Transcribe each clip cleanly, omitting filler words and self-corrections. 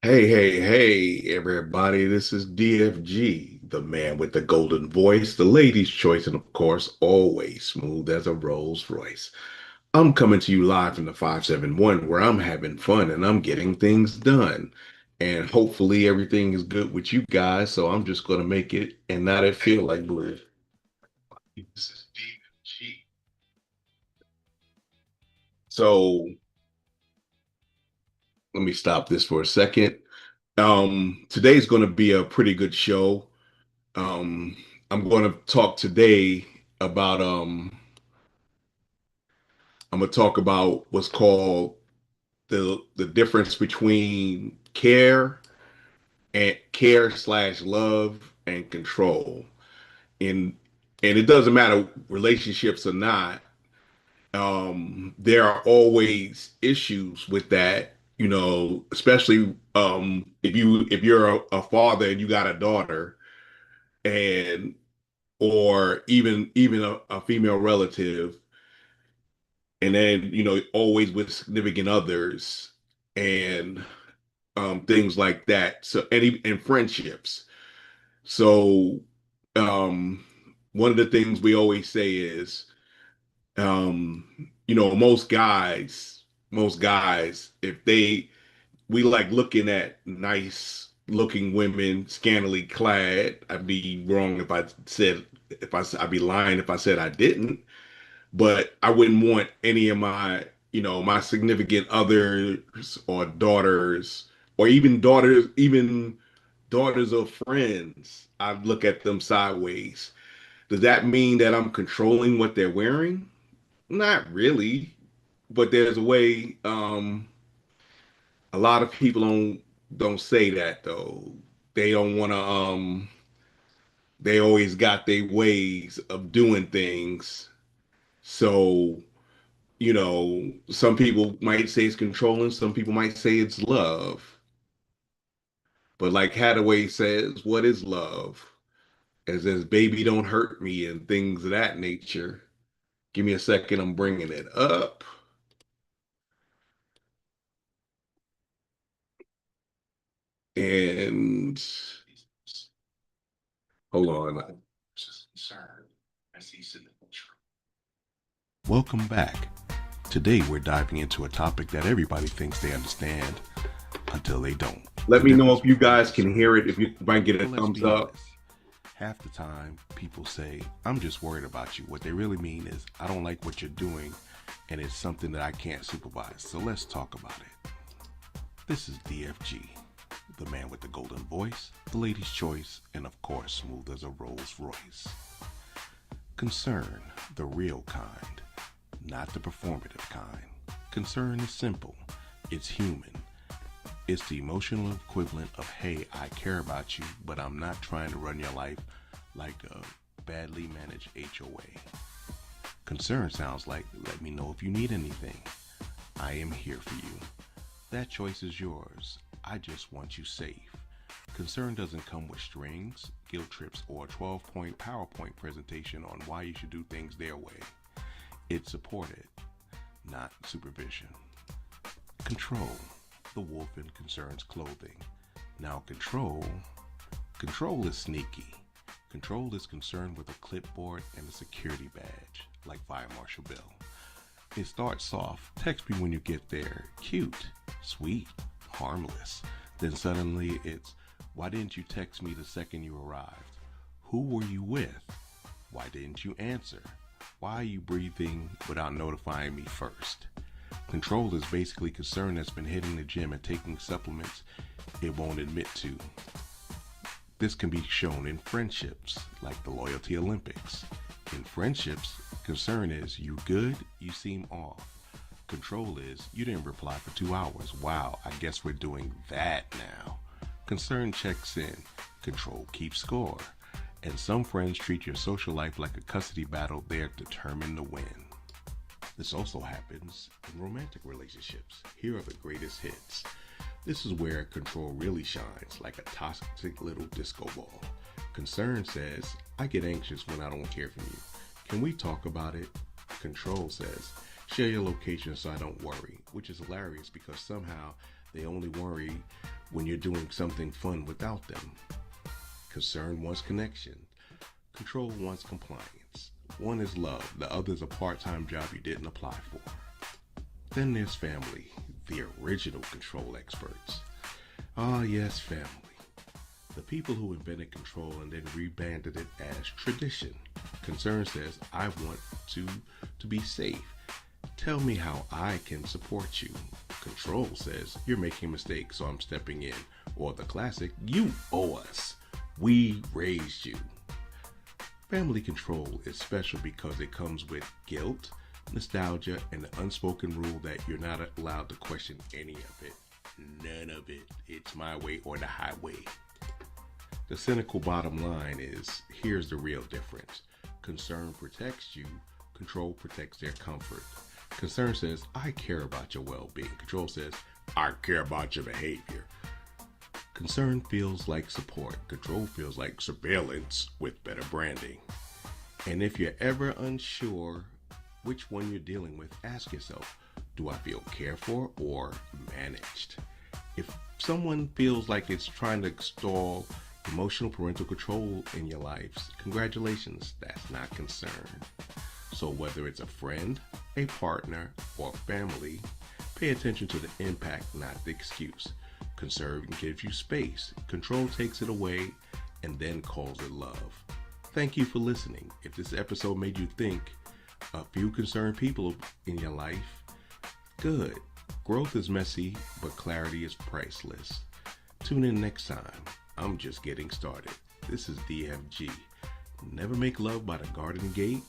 Hey, everybody. This is DFG, the man with the golden voice, the lady's choice, and of course, always smooth as a Rolls Royce. I'm coming to you live from the 571 where I'm having fun and I'm getting things done. And hopefully everything is good with you guys. So I'm just going to make it and not it feel like blue. This is DFG. So let me stop this for a second. Today's going to be a pretty good show. Um, I'm going to talk today about I'm going to talk about what's called the difference between care slash love and control. And and it doesn't matter relationships or not. There are always issues with that, especially if you're a father and you got a daughter and or even a female relative, and then always with significant others and things like that. So and friendships. So um, one of the things we always say is, most guys, if we like looking at nice looking women scantily clad. I'd be wrong if I said if I I'd be lying if I said I didn't, but I wouldn't want any of my significant others or daughters or even daughters of friends. I'd look at them sideways. Does that mean that I'm controlling what they're wearing? Not really, but there's a way. A lot of people don't say that though. They don't want to. They always got their ways of doing things. So some people might say it's controlling, some people might say it's love. But like Hathaway says, what is love? As baby, don't hurt me and things of that nature. Give me a second, I'm bringing it up. And hold on. Welcome back. Today we're diving into a topic that everybody thinks they understand until they don't. Let me know if you guys can hear it, if I can get a thumbs up. Half the time, people say, I'm just worried about you. What they really mean is, I don't like what you're doing, and it's something that I can't supervise. So let's talk about it. This is DFG, the man with the golden voice, the lady's choice, and of course, smooth as a Rolls Royce. Concern, the real kind, not the performative kind. Concern is simple, it's human. It's the emotional equivalent of, hey, I care about you, but I'm not trying to run your life like a badly managed HOA. Concern sounds like, let me know if you need anything. I am here for you. That choice is yours. I just want you safe. Concern doesn't come with strings, guilt trips, or a 12-point PowerPoint presentation on why you should do things their way. It's supported, not supervision. Control. The wolf in Concern's clothing. Now control is sneaky. Control is concerned with a clipboard and a security badge, like Fire Marshal Bill. It starts soft, text me when you get there, cute, sweet, harmless. Then suddenly it's, why didn't you text me the second you arrived? Who were you with? Why didn't you answer? Why are you breathing without notifying me first? Control is basically concern that's been hitting the gym and taking supplements it won't admit to. This can be shown in friendships, like the Loyalty Olympics. In friendships, concern is, you good? You seem off. Control is, you didn't reply for 2 hours. Wow, I guess we're doing that now. Concern checks in. Control keeps score. And some friends treat your social life like a custody battle they're determined to win. This also happens in romantic relationships. Here are the greatest hits. This is where control really shines, like a toxic little disco ball. Concern says, I get anxious when I don't hear from you. Can we talk about it? Control says, share your location so I don't worry, which is hilarious because somehow they only worry when you're doing something fun without them. Concern wants connection. Control wants compliance. One is love, the other is a part-time job you didn't apply for. Then there's family, the original control experts. Ah, yes, family. The people who invented control and then rebranded it as tradition. Concern says, I want to be safe. Tell me how I can support you. Control says, you're making mistakes, so I'm stepping in. Or the classic, you owe us. We raised you. Family control is special because it comes with guilt, nostalgia, and the unspoken rule that you're not allowed to question any of it. None of it. It's my way or the highway. The cynical bottom line is, here's the real difference. Concern protects you, control protects their comfort. Concern says, I care about your well-being. Control says, I care about your behavior. Concern feels like support. Control feels like surveillance with better branding. And if you're ever unsure which one you're dealing with, ask yourself, do I feel cared for or managed? If someone feels like it's trying to install emotional parental control in your lives, congratulations, that's not concern. So whether it's a friend, a partner, or family, pay attention to the impact, not the excuse. Concern gives you space. Control takes it away and then calls it love. Thank you for listening. If this episode made you think a few concerned people in your life, good. Growth is messy, but clarity is priceless. Tune in next time. I'm just getting started. This is DFG. Never make love by the garden gate.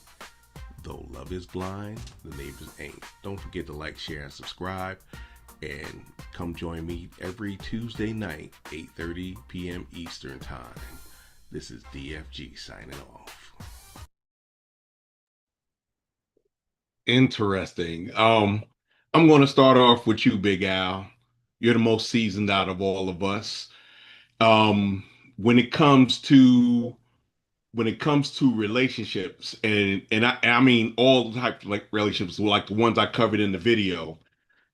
Though love is blind, the neighbors ain't. Don't forget to like, share, and subscribe. And come join me every Tuesday night, 8:30 p.m. Eastern Time. This is DFG signing off. Interesting. I'm going to start off with you, Big Al. You're the most seasoned out of all of us. When it comes to relationships, and I mean all types of like relationships, like the ones I covered in the video.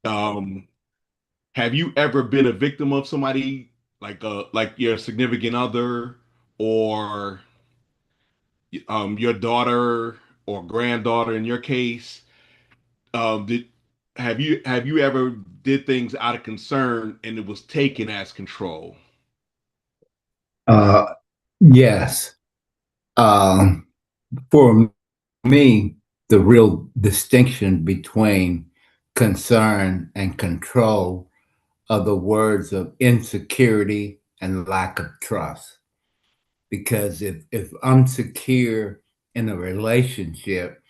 Have you ever been a victim of somebody like your significant other or your daughter or granddaughter in your case? Did have you ever did things out of concern and it was taken as control? Yes. For me, the real distinction between concern and control are the words of insecurity and lack of trust. Because if I'm secure in a relationship,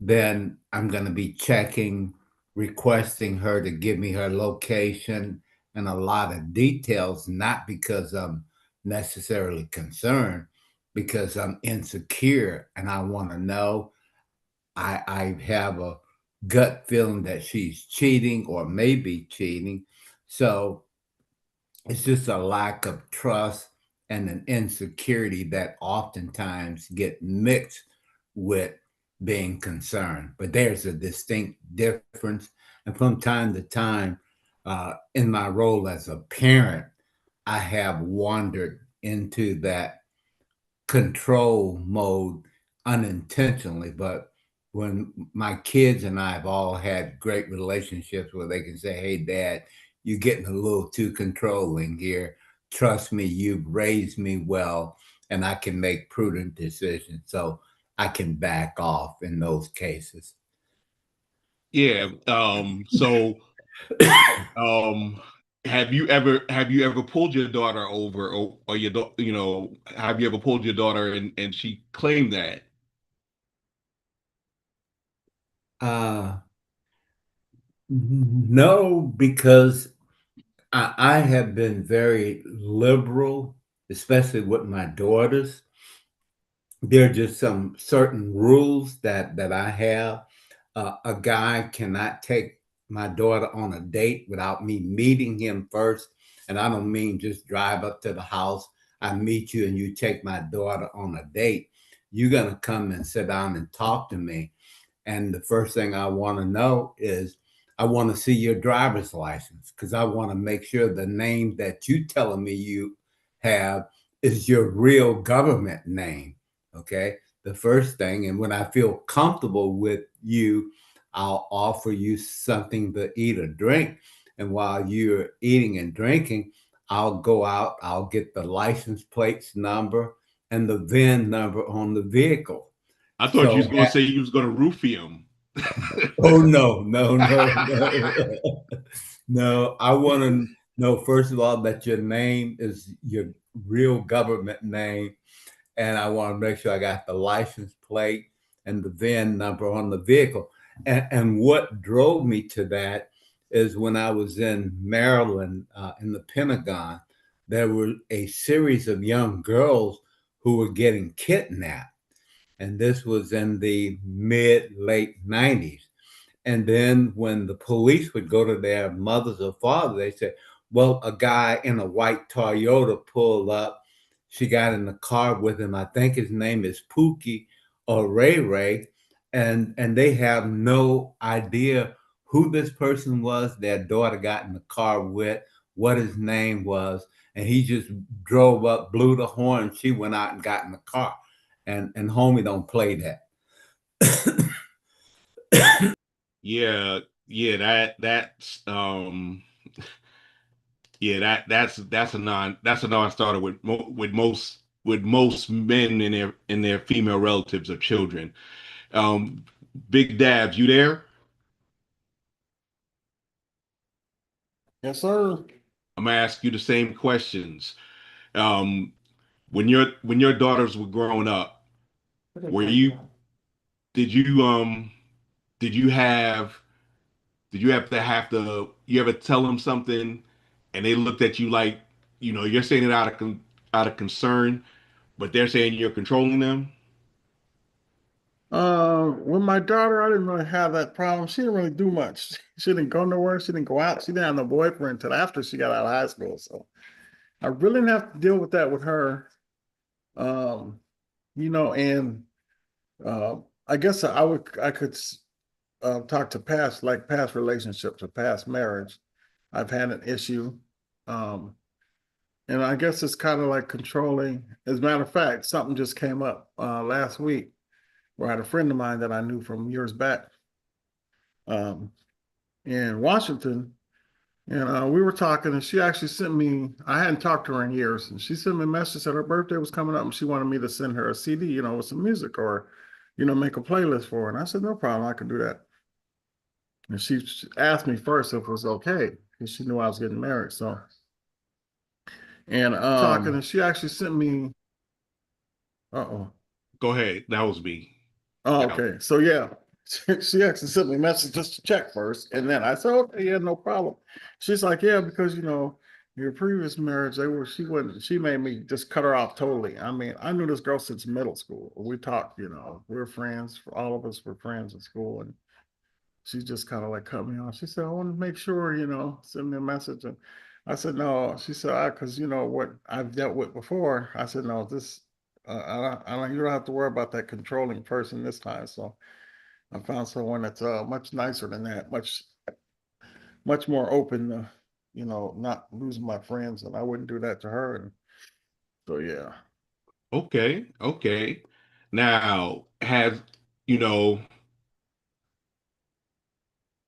then I'm going to be checking, requesting her to give me her location and a lot of details, not because I'm necessarily concerned, because I'm insecure and I want to know. I have a gut feeling that she's cheating or maybe cheating. So it's just a lack of trust and an insecurity that oftentimes get mixed with being concerned. But there's a distinct difference. And from time to time, in my role as a parent, I have wandered into that control mode unintentionally. But when my kids and I have all had great relationships where they can say, hey, Dad, you're getting a little too controlling here. Trust me, you've raised me well, and I can make prudent decisions. So I can back off in those cases. Yeah. So have you ever pulled your daughter over or your have you ever pulled your daughter and she claimed that? No, because I have been very liberal, especially with my daughters. There are just some certain rules that I have. A guy cannot take my daughter on a date without me meeting him first. And I don't mean just drive up to the house. I meet you and you take my daughter on a date. You're going to come and sit down and talk to me. And the first thing I want to know is, I want to see your driver's license because I want to make sure the name that you telling me you have is your real government name. Okay. The first thing. And when I feel comfortable with you, I'll offer you something to eat or drink. And while you're eating and drinking, I'll go out, I'll get the license plates number and the VIN number on the vehicle. I thought you was going to say you was going to roofie him. Oh, no, no, no, no. No, I want to know, first of all, that your name is your real government name. And I want to make sure I got the license plate and the VIN number on the vehicle. And what drove me to that is when I was in Maryland, in the Pentagon, there were a series of young girls who were getting kidnapped. And this was in the late 90s. And then when the police would go to their mothers or fathers, they said, well, a guy in a white Toyota pulled up. She got in the car with him. I think his name is Pookie or Ray Ray. And they have no idea who this person was their daughter got in the car with, what his name was. And he just drove up, blew the horn. She went out and got in the car. And homie don't play that. Yeah, yeah, that's a non-starter with most men and their female relatives or children. Big Dabs, you there? Yes, sir. I'm gonna ask you the same questions. Um, when your daughters were growing up, were you did you did you have did you ever tell them something and they looked at you like, you're saying it out of concern, but they're saying you're controlling them? With my daughter, I didn't really have that problem. She didn't really do much. She didn't go nowhere. She didn't go out. She didn't have no boyfriend until after she got out of high school. So I really didn't have to deal with that with her. Um, and uh, I guess I could talk to past relationships or past marriage. I've had an issue. Um, and I guess it's kind of like controlling. As a matter of fact, something just came up last week where I had a friend of mine that I knew from years back um, in Washington. And we were talking, and she actually sent me, I hadn't talked to her in years, and she sent me a message that her birthday was coming up, and she wanted me to send her a CD, with some music or, make a playlist for her. And I said, no problem, I can do that. And she asked me first if it was okay, because she knew I was getting married. So, and talking, and she actually sent me, uh-oh. Go ahead. That was me. Oh, okay. So yeah, she actually sent me a message just to check first, and then I said, "Okay, yeah, no problem." She's like, "Yeah, because your previous marriage, she made me just cut her off totally. I mean, I knew this girl since middle school. We talked, we were friends. All of us were friends in school, and she just kind of like cut me off. She said, "I want to make sure, send me a message." And I said, "No." She said, "Because what I've dealt with before." I said, "No, this." You don't have to worry about that controlling person this time. So I found someone that's much nicer than that, much more open to, not losing my friends, and I wouldn't do that to her. And so yeah. Okay, okay. Now, you know,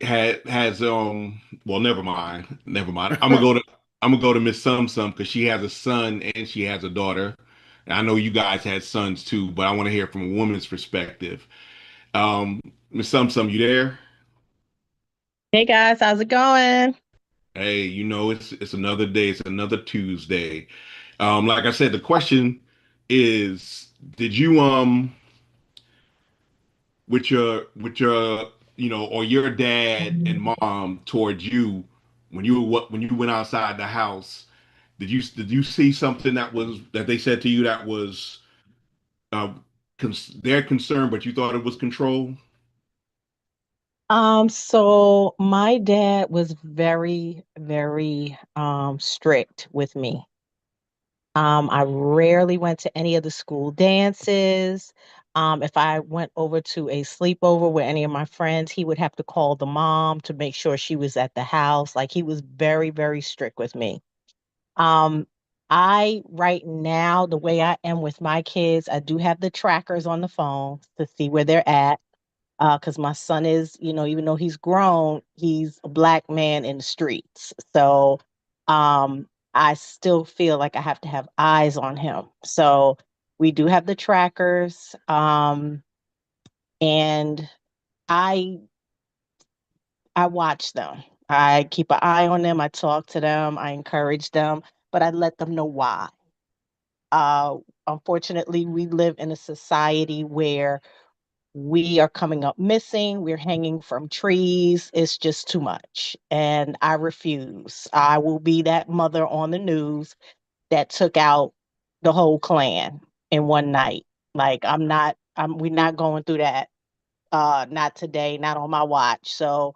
has well, never mind. Never mind. I'm gonna go to Miss Sum Sum because she has a son and she has a daughter. And I know you guys had sons too, but I want to hear from a woman's perspective. Miss Sum Sum, you there? Hey guys, how's it going? Hey, it's another day, it's another Tuesday. Like I said, the question is, did you with your or your dad and mom towards you when you went outside the house, did you see something that they said to you that was uh their concern, but you thought it was control? So my dad was very, very strict with me. I rarely went to any of the school dances. If I went over to a sleepover with any of my friends, he would have to call the mom to make sure she was at the house. Like he was very, very strict with me. Um, I right now, the way I am with my kids, I do have the trackers on the phone to see where they're at. Because my son is, even though he's grown, he's a black man in the streets. So I still feel like I have to have eyes on him. So we do have the trackers. And I I watch them. I keep an eye on them. I talk to them. I encourage them, but I let them know why. Uh, Unfortunately, we live in a society where we are coming up missing. We're hanging from trees. It's just too much. And I refuse. I will be that mother on the news that took out the whole clan in one night. Like we're not going through that. Not today, not on my watch. So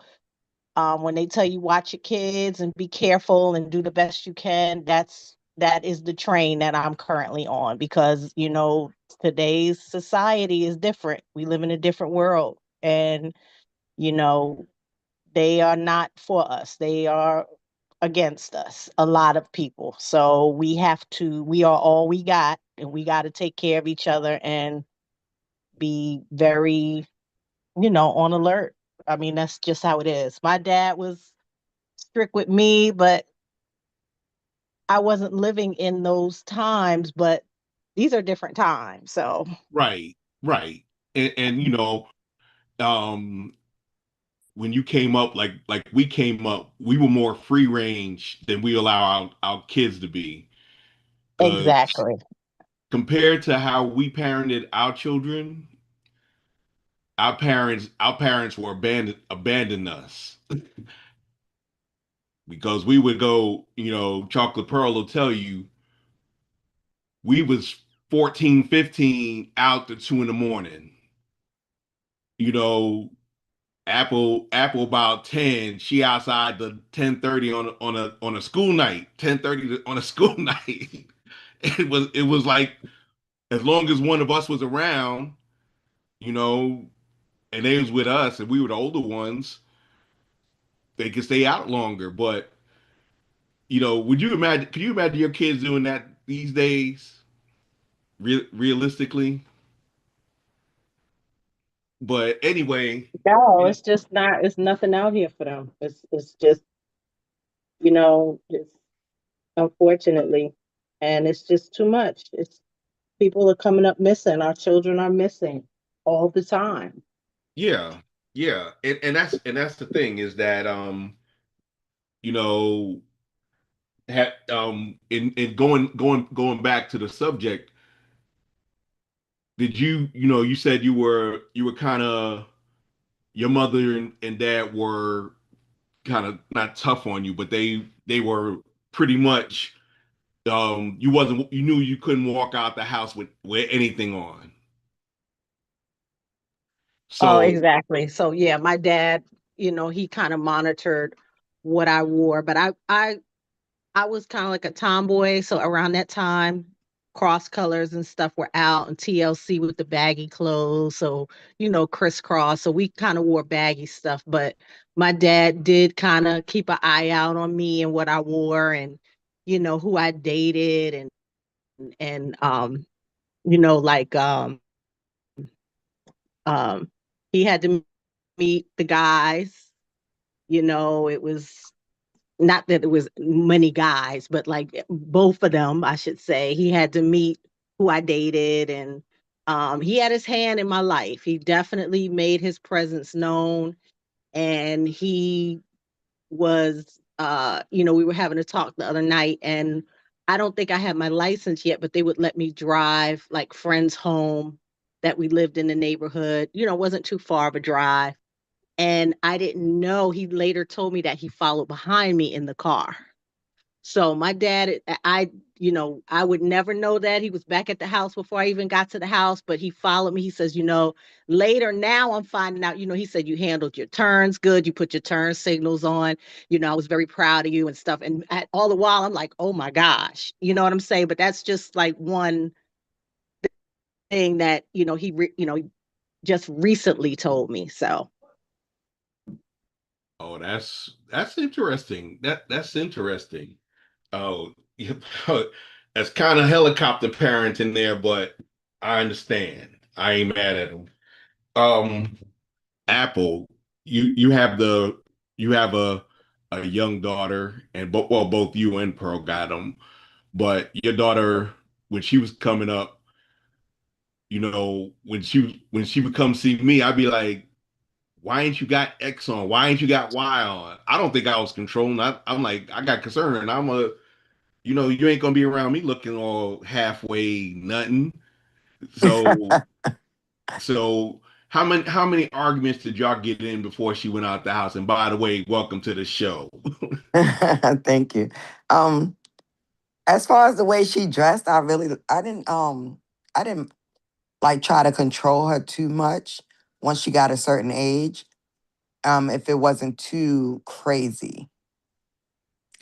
when they tell you watch your kids and be careful and do the best you can, that is the train that I'm currently on because today's society is different. We live in a different world, and you know they are not for us. They are against us. A lot of people. So we are all we got, and we got to take care of each other and be very on alert. I mean, that's just how it is. My dad was strict with me, but I wasn't living in those times, but these are different times. So Right, right. And um, when you came up, like we came up, we were more free range than we allow our kids to be. Because exactly. compared to how we parented our children, our parents were abandoned us because we would go, Chocolate Pearl will tell you, we was 14, 15 out to 2 in the morning. You know, Apple about 10, she outside the 10:30 on a school night, 10:30 on a school night. It was like as long as one of us was around, you know, and they was with us and we were the older ones, they could stay out longer. But could you imagine your kids doing that these days, realistically? But anyway, No, you it's just not. It's nothing out here for them. It's just it's unfortunately, and it's just too much. It's people are coming up missing. Our children are missing all the time. yeah, yeah, and that's the thing is that you know, in going back to the subject, did you said you were kind of your mother and dad were kind of not tough on you, but they were pretty much you knew you couldn't walk out the house with anything on. Oh, So exactly. So yeah, my dad, he kind of monitored what I wore, but I was kind of like a tomboy. So around that time, cross colors and stuff were out and TLC with the baggy clothes. So, crisscross. So we kind of wore baggy stuff. But my dad did kind of keep an eye out on me and what I wore and, who I dated and like um he had to meet the guys. It was not that it was many guys, but like both of them, I should say. He had to meet who I dated, and he had his hand in my life. He definitely made his presence known, and he was, we were having a talk the other night, and I don't think I had my license yet, but they would let me drive like friends home that we lived in the neighborhood. It wasn't too far of a drive. And I didn't know, he later told me that he followed behind me in the car. So my dad, I I would never know that. He was back at the house before I even got to the house, but he followed me. He says, later now I'm finding out, he said you handled your turns good. You put your turn signals on. I was very proud of you and stuff. And all the while I'm like, oh my gosh, you know what I'm saying? But that's just like one thing that, just recently told me. So. Oh, that's interesting. That's interesting. Oh, that's kind of helicopter parenting there, but I understand. I ain't mad at him. Um, Apple, you have a young daughter, and both you and Pearl got them. But your daughter, when she was coming up, when she would come see me, I'd be like, why ain't you got X on? Why ain't you got Y on? I don't think I was controlling. I'm like, I got concerned. You ain't gonna be around me looking all halfway nothing. So, so how many arguments did y'all get in before she went out the house? And by the way, welcome to the show. Thank you. Um, as far as the way she dressed, I didn't like try to control her too much once she got a certain age. If it wasn't too crazy,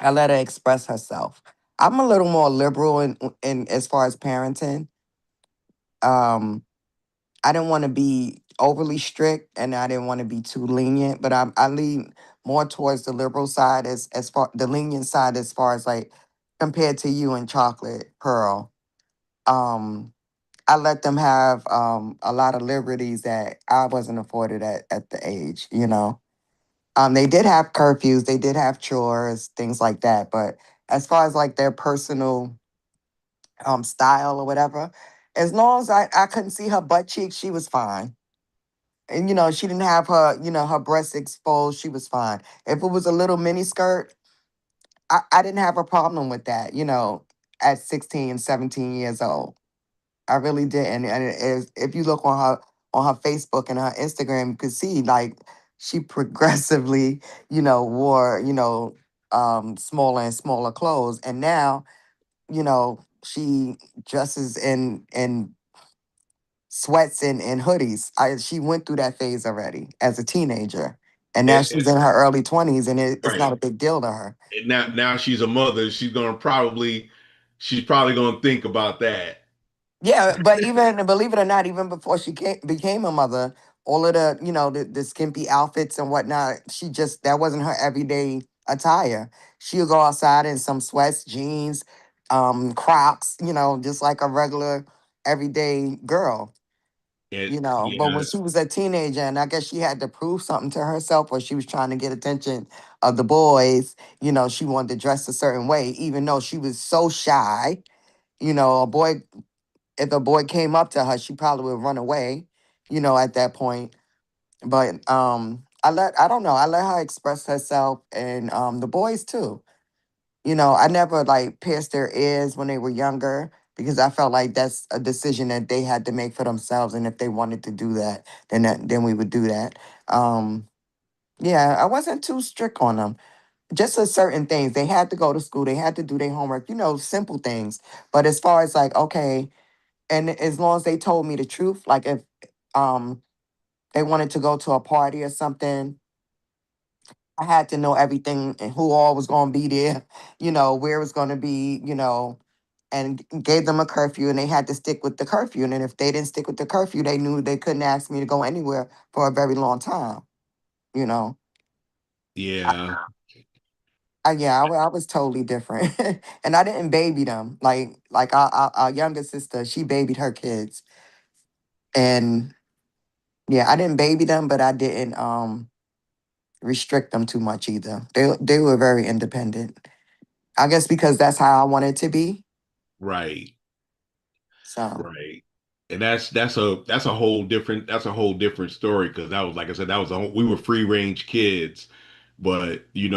I let her express herself. I'm a little more liberal in as far as parenting. Um, I didn't want to be overly strict and I didn't want to be too lenient, but I lean more towards the liberal side as far the lenient side as far as like compared to you and Chocolate Pearl. Um, I let them have a lot of liberties that I wasn't afforded at the age. They did have curfews, they did have chores, things like that. But as far as like their personal style or whatever, as long as I couldn't see her butt cheeks, she was fine. And she didn't have her breasts exposed, she was fine. If it was a little mini skirt, I didn't have a problem with that, at 16, 17 years old. I really didn't. And it is, if you look on her Facebook and her Instagram, you could see like she progressively, wore, smaller and smaller clothes. And now, she dresses in sweats and hoodies. She went through that phase already as a teenager. And now And, she's in her early 20s and it's not right. a big deal to her. And now she's a mother. She's probably gonna think about that. Yeah, but even believe it or not, even before became a mother, all of the skimpy outfits and whatnot, that wasn't her everyday attire. She'll go outside in some sweats, jeans, Crocs, just like a regular everyday girl. But when Yeah, she was a teenager, and I guess she had to prove something to herself, or she was trying to get attention of the boys, she wanted to dress a certain way, even though she was so shy. If a boy came up to her, she probably would run away, at that point. But I don't know, I let her express herself and the boys too. I never like pierced their ears when they were younger because I felt like that's a decision that they had to make for themselves. And if they wanted to do that, then we would do that. Um, yeah, I wasn't too strict on them. Just a certain things. They had to go to school. They had to do their homework, simple things. But as far as like, okay, and as long as they told me the truth, like if um they wanted to go to a party or something, I had to know everything and who all was going to be there, where it was going to be, and gave them a curfew and they had to stick with the curfew. And then if they didn't stick with the curfew, they knew they couldn't ask me to go anywhere for a very long time, you know. yeah, I was totally different, and I didn't baby them like our younger sister. She babied her kids, and yeah, I didn't baby them, but I didn't restrict them too much either. They were very independent. I guess because that's how I wanted to be. right, So right. And that's a whole different story because that was like I said that was we were free range kids, but you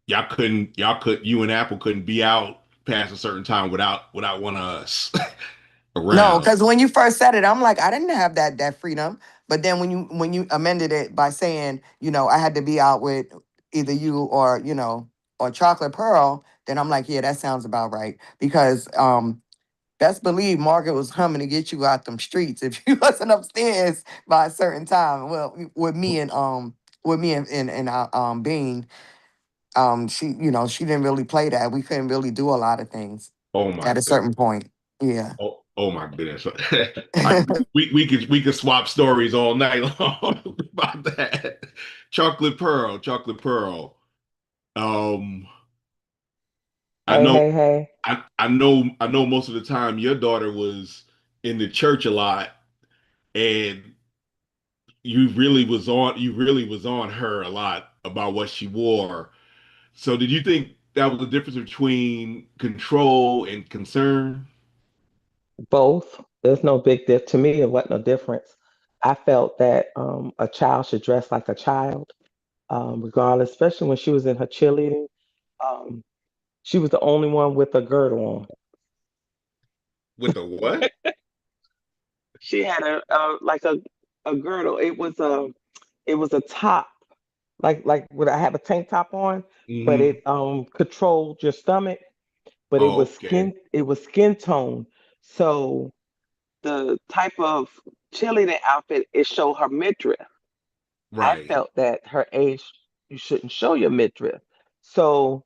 and Apple couldn't be out past a certain time without one of us no, around. because when you first said it, I'm like, I didn't have that freedom. But then when you amended it by saying, I had to be out with either you or Chocolate Pearl, then I'm like, yeah, that sounds about right. Because best believe Margaret was humming to get you out them streets if you wasn't upstairs by a certain time. Well, with me and Bean, she, she didn't really play that. We couldn't really do a lot of things Oh my at a certain point. Yeah. Oh my goodness. We could swap stories all night long about that. Chocolate Pearl, Chocolate Pearl. I Hey, know hey, hey. I know most of the time your daughter was in the church a lot, and you really was on her a lot about what she wore. So did you think that was the difference between control and concern? Both. There's no big diff to me. It wasn't no difference. I felt that a child should dress like a child, regardless, especially when she was in her cheerleading. Um, she was the only one with a girdle With the what? on. She had a girdle. It was a top, like would I have a tank top on, but Hmm. it controlled your stomach, but it Oh, was okay. skin tone. So the type of cheerleading outfit, it showed her midriff. I Right. felt that her age, you shouldn't show your midriff. So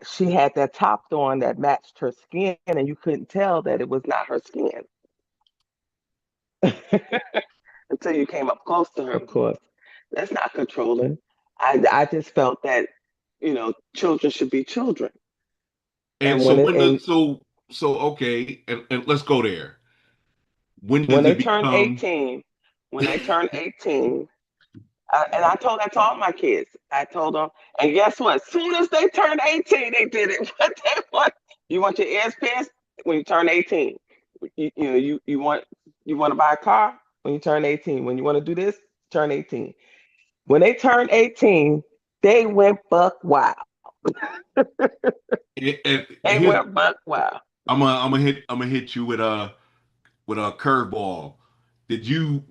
she had that top on that matched her skin, and you couldn't tell that it was not her skin until you came up close to her, of course. That's not controlling. I just felt that, children should be children. And And so when it when the and so okay, and let's go there. When when does they it turned become 18, when they turned 18, and I told that to all my kids. I told them, and guess what? As soon as they turned 18, they did it. What they want? You want your ears pierced when you turn 18. You want to buy a car when you turn 18. When you want to do this, turn 18. When they turned 18, they went buck wild. and They here's went buck wild. I'm gonna hit you with a curveball. Did you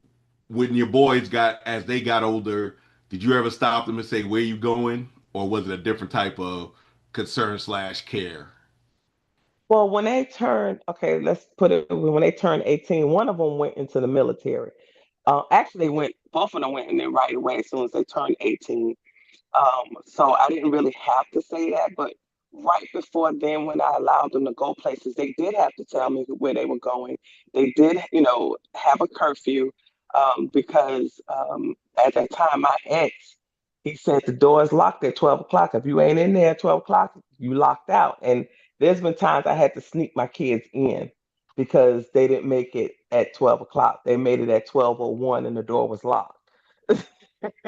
when your boys got as they got older, did you ever stop them and say where you going? Or was it a different type of concern slash care? Well, when they turned, okay, let's put it when they turned 18, one of them went into the military. Actually, both of them went in there right away as soon as they turned 18. So I didn't really have to say that, but right before then, when I allowed them to go places, they did have to tell me where they were going. They did, have a curfew because at that time, my ex, he said the door is locked at 12 o'clock. If you ain't in there at 12 o'clock, you locked out. And there's been times I had to sneak my kids in because they didn't make it at 12 o'clock. They made it at 12:01 and the door was locked.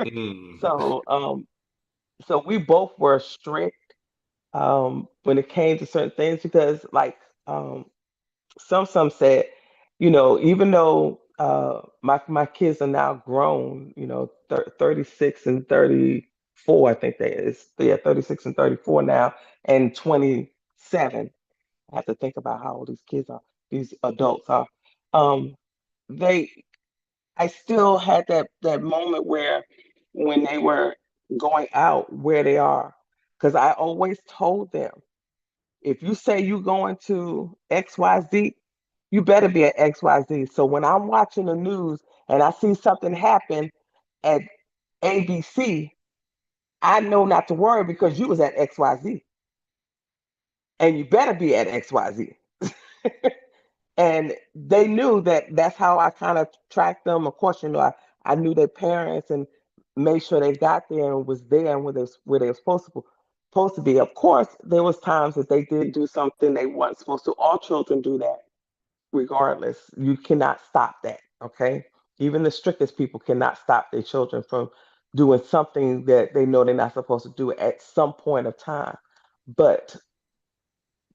Mm. So so we both were strict when it came to certain things because um, some said, even though my kids are now grown, 36 and 34, I think they is, yeah, 36 and 34 now, and 27. I have to think about how old these kids are, these adults are. Um, they I still had that moment where when they were going out where they are, because I always told them, if you say you going to XYZ, you better be at XYZ. So when I'm watching the news and I see something happen at ABC, I know not to worry because you was at XYZ and you better be at XYZ. And they knew that that's how I kind of tracked them. Of course, I knew their parents and made sure they got there and was there and where they were supposed to be. Of course, there was times that they did do something they weren't supposed to. All children do that, regardless. You cannot stop that. Okay, even the strictest people cannot stop their children from doing something that they know they're not supposed to do at some point of time. But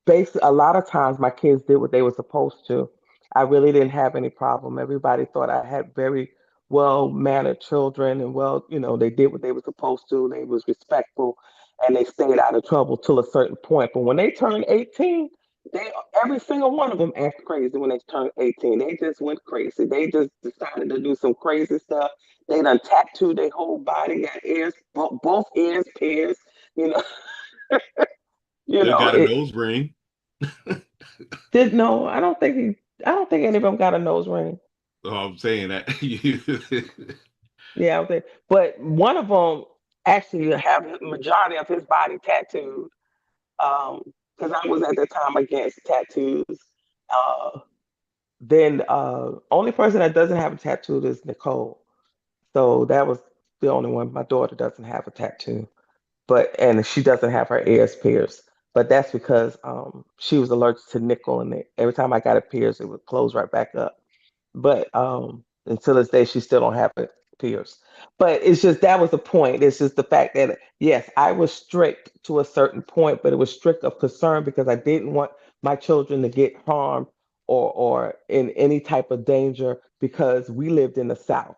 basically a lot of times my kids did what they were supposed to. I really didn't have any problem. Everybody thought I had very well mannered children and they did what they were supposed to. They was respectful and they stayed out of trouble till a certain point. But when they turned 18, they every single one of them acted crazy when they turned 18. They just went crazy. They just decided to do some crazy stuff. They done tattooed their whole body, got ears, both ears pierced, you know. You Still know, got a it nose ring. did no, I don't think any of them got a nose ring. So I'm saying that. Yeah, I think, but one of them actually have the majority of his body tattooed. Because I was at the time against tattoos. Uh, then only person that doesn't have a tattoo is Nicole. So that was the only one. My daughter doesn't have a tattoo, but and she doesn't have her ears pierced. But that's because she was allergic to nickel, and every time I got it pierced, it would close right back up. But until this day, she still don't have it pierced. But it's just that was the point. It's just the fact that yes, I was strict to a certain point, but it was strict of concern because I didn't want my children to get harmed or in any type of danger because we lived in the South.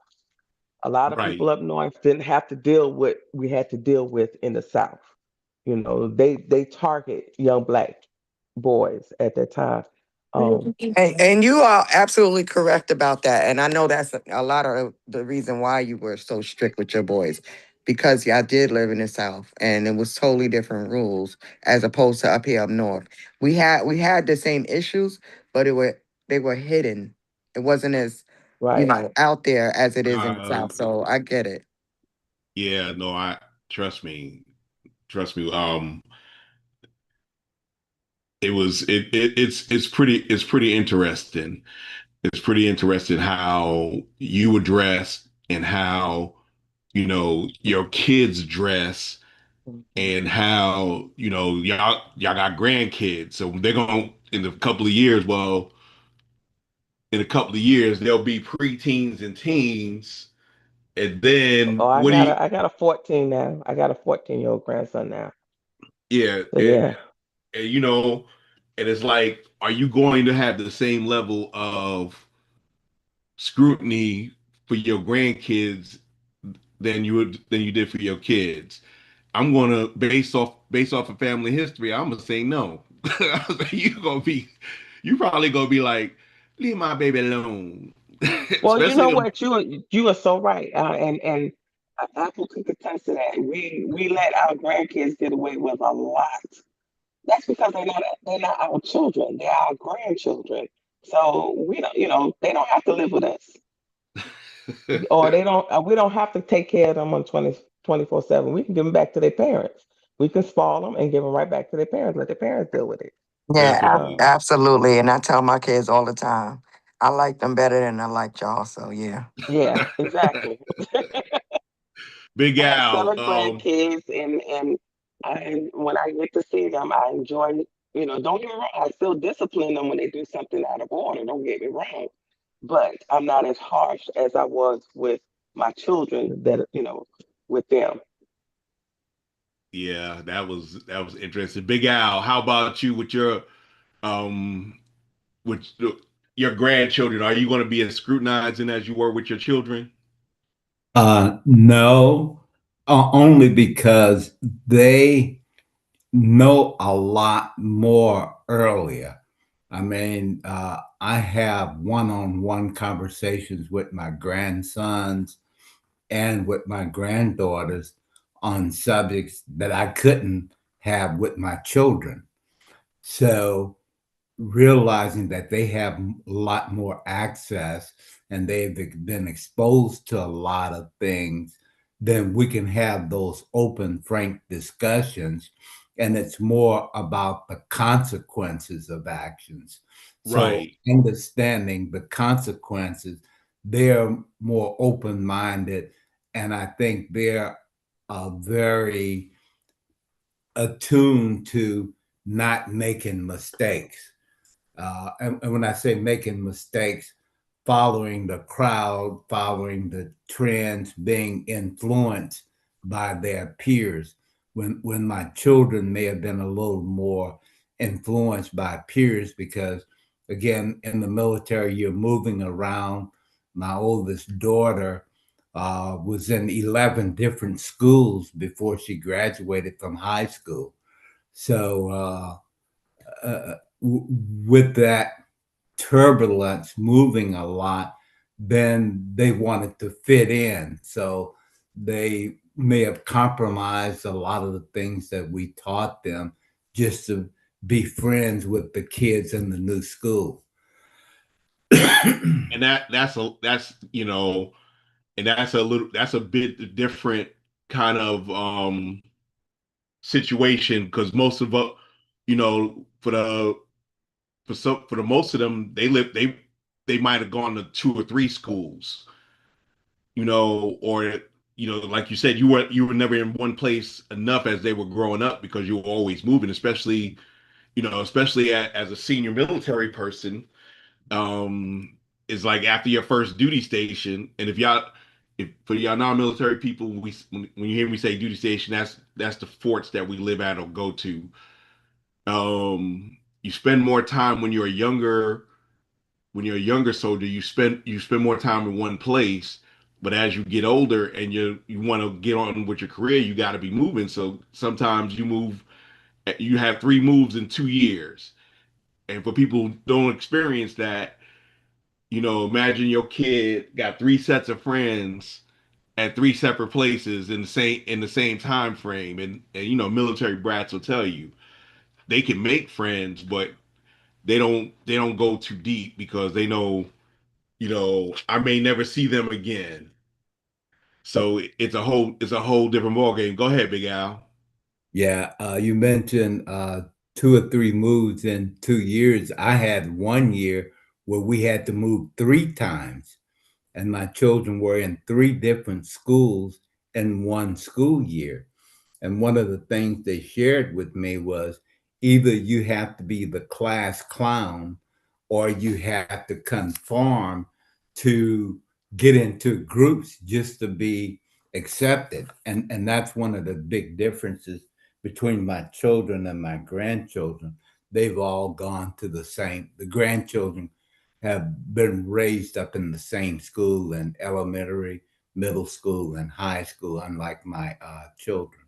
A lot of people Right. up north didn't have to deal with we had to deal with in the South. You know, they target young black boys at that time. And you are absolutely correct about that. And I know that's a lot of the reason why you were so strict with your boys, because y'all did live in the South and it was totally different rules as opposed to up here up north. We had the same issues, but they were hidden. It wasn't as, Right. out there as it is in the Uh, South. So I get it. yeah, no, I trust me. Trust me. It's pretty interesting. It's pretty interesting how you address and how your kids dress Mhm. and how y'all got grandkids, so they're going in a couple of years. Well, in a couple of years they'll be preteens and teens, and then Oh, what do you? I got a 14 now. I got a 14-year-old grandson now. Yeah, So yeah. and and it's like, are you going to have the same level of scrutiny for your grandkids than you did for your kids? I'm gonna based off of family history, I'm gonna say no. You probably gonna be like, leave my baby alone. Well, you Especially know them. what? You are so right. And Apple can attest to that. We let our grandkids get away with a lot. That's because they're not our children. They're our grandchildren. So we don't, they don't have to live with us. Or they don't we don't have to take care of them on 24/7. We can give them back to their parents. We can spoil them and give them right back to their parents. Let their parents deal with it. Yeah, Definitely. absolutely. And I tell my kids all the time, I like them better than I like y'all. So yeah. Yeah, exactly. Big I have Al. 7 grandkids, and when I get to see them, I enjoy. Don't get me wrong. I still discipline them when they do something out of order. Don't get me wrong, but I'm not as harsh as I was with my children. With them. Yeah, that was interesting. Big Al, how about you um with your grandchildren? Are you going to be as scrutinizing as you were with your children? No, only because they know a lot more earlier. I mean, I have one-on-one conversations with my grandsons and with my granddaughters on subjects that I couldn't have with my children. So realizing that they have a lot more access and they've been exposed to a lot of things, then we can have those open, frank discussions. And it's more about the consequences of actions. So Right. understanding the consequences, they're more open-minded. And I think they're very attuned to not making mistakes. And when I say making mistakes, following the crowd, following the trends, being influenced by their peers. When my children may have been a little more influenced by peers, because again, in the military, you're moving around. My oldest daughter was in 11 different schools before she graduated from high school. So with that turbulence moving a lot, then they wanted to fit in. So they may have compromised a lot of the things that we taught them just to be friends with the kids in the new school. And that's you know, and that's a bit different kind of situation, because most of us, you know, for the most of them, they might have gone to two or three schools, you know, or you know, like you said, you were never in one place enough as they were growing up, because you were always moving, especially, you know, especially as a senior military person. Is like after your first duty station, and if for y'all non-military people, when you hear me say duty station, that's the forts that we live at or go to. You spend more time when you're a younger soldier, you spend more time in one place. But as you get older and you want to get on with your career, you got to be moving. So sometimes you have 3 moves in 2 years. And for people who don't experience that, you know, imagine your kid got 3 sets of friends at 3 separate places in the same time frame. And you know, military brats will tell you they can make friends, but they don't go too deep, because they know, you know, I may never see them again. So it's a whole different ball game. Go ahead, Big Al. Yeah, you mentioned 2 or 3 moves in 2 years. I had one year where we had to move 3 times, and my children were in 3 different schools in one school year. And one of the things they shared with me was either you have to be the class clown or you have to conform to get into groups just to be accepted. And that's one of the big differences between my children and my grandchildren. They've all gone to the grandchildren have been raised up in the same school in elementary, middle school, and high school, unlike my children.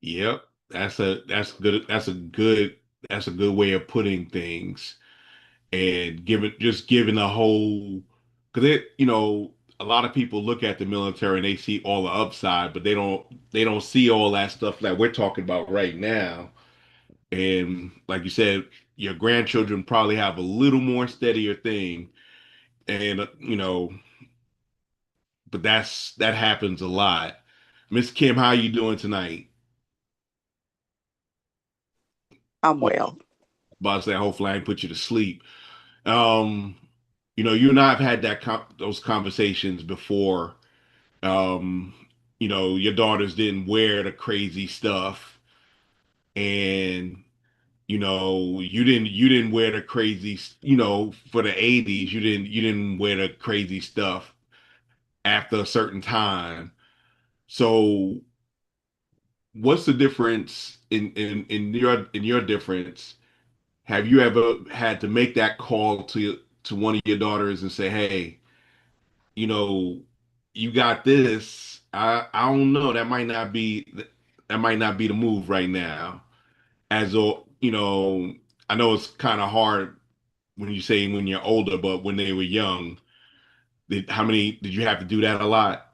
Yep, that's a good way of putting things, and giving a whole, because it, you know, a lot of people look at the military and they see all the upside, but they don't see all that stuff that we're talking about right now. And like you said, your grandchildren probably have a little more steadier thing, and you know, but that happens a lot. Miss Kim, how you doing tonight? I'm well. About to say, hopefully I ain't put you to sleep. Um, you know, you and I have had those conversations before. Um, you know, your daughters didn't wear the crazy stuff, and you know, you didn't wear the crazy, you know, for the 80s, you didn't wear the crazy stuff after a certain time. So what's the difference in your difference? Have you ever had to make that call to one of your daughters and say, "Hey, you know, you got this. I don't know. That might not be the move right now." As a, you know, I know it's kind of hard when you say when you're older, but when they were young, how many did you have to do that a lot?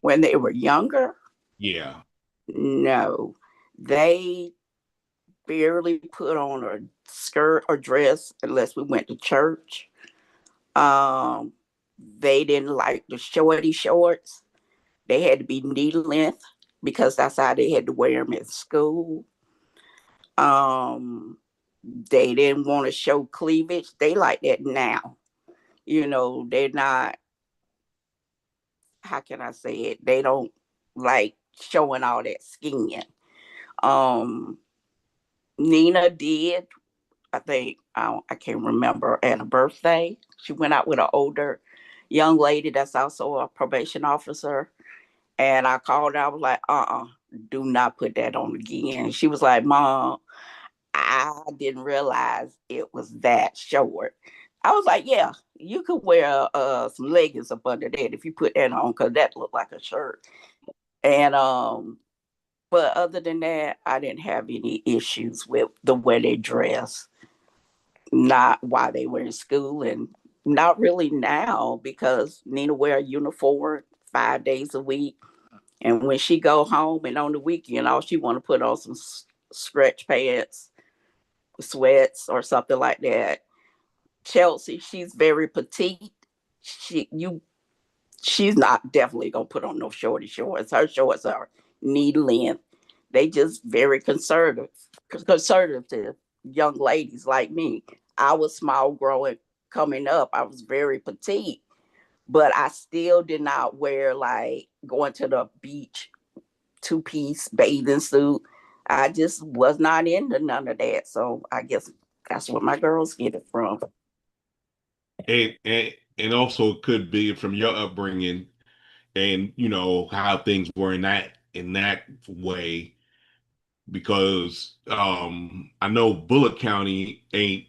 When they were younger, Yeah. no, they barely put on a skirt or dress unless we went to church. Um, they didn't like the shorty shorts. They had to be knee length because that's how they had to wear them at school. Um, they didn't want to show cleavage. They like that now. They're not, how can I say it? They don't like showing all that skin. Um, Nina did, I think, I can't remember, at a birthday. She went out with an older young lady that's also a probation officer. And I called her, I was like, do not put that on again. She was like, Mom, I didn't realize it was that short. I was like, yeah, you could wear some leggings up under that if you put that on, because that looked like a shirt. And but other than that, I didn't have any issues with the way they dress, not while they were in school, and not really now, because Nina wear a uniform 5 days a week. And when she go home and on the weekend, all she want to put on some stretch pants, sweats, or something like that. Chelsea, she's very petite. She's not definitely gonna put on no shorty shorts. Her shorts are knee length. They just very conservative young ladies like me. I was small growing coming up. I was very petite, but I still did not wear like going to the beach 2-piece bathing suit. I just was not into none of that. So I guess that's where my girls get it from. And also could be from your upbringing and how things were in that way, because I know Bullock County ain't